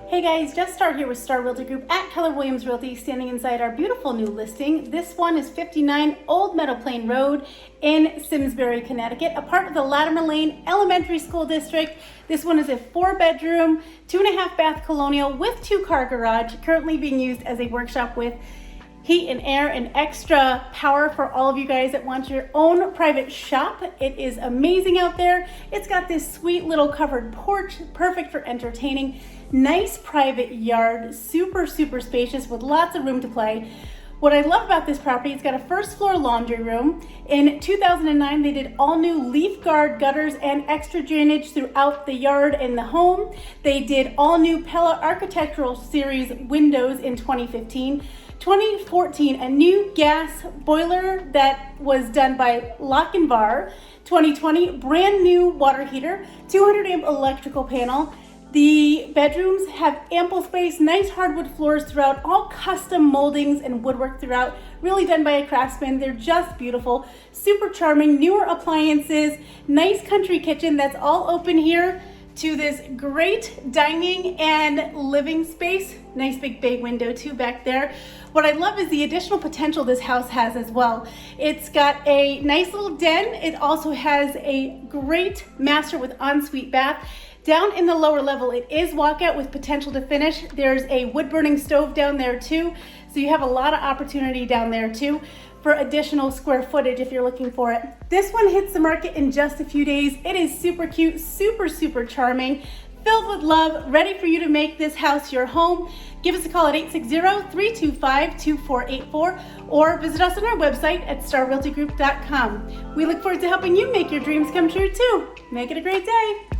Hey guys, just Starr here with Starr Realty Group at Keller Williams Realty, standing inside our beautiful new listing. This one is 59 Old Meadow Plain Road in Simsbury, Connecticut, a part of the Latimer Lane Elementary School District. This one is a 4-bedroom, 2.5 bath colonial with 2-car garage, currently being used as a workshop with heat and air and extra power for all of you guys that want your own private shop. It is amazing out there. It's got this sweet little covered porch, perfect for entertaining. Nice private yard, super spacious with lots of room to play. What I love about this property, it's got a first floor laundry room. In 2009, they did all new leafguard gutters and extra drainage throughout the yard and the home. They did all new Pella Architecture Series windows in 2015. 2014, a new gas boiler that was done by Lochinvar. 2020, brand new water heater, 200 amp electrical panel. The bedrooms have ample space, nice hardwood floors throughout, all custom moldings and woodwork throughout, really done by a craftsman. They're just beautiful, super charming, newer appliances, nice country kitchen that's all open here to this great dining and living space. Nice big bay window too back there. What I love is the additional potential this house has as well. It's got a nice little den. It also has a great master with ensuite bath. Down in the lower level, it is walkout with potential to finish. There's a wood burning stove down there too. So you have a lot of opportunity down there too for additional square footage if you're looking for it. This one hits the market in just a few days. It is super cute, super charming, filled with love, ready for you to make this house your home. Give us a call at 860-325-2484 or visit us on our website at starrealtygroup.com. We look forward to helping you make your dreams come true too. Make it a great day.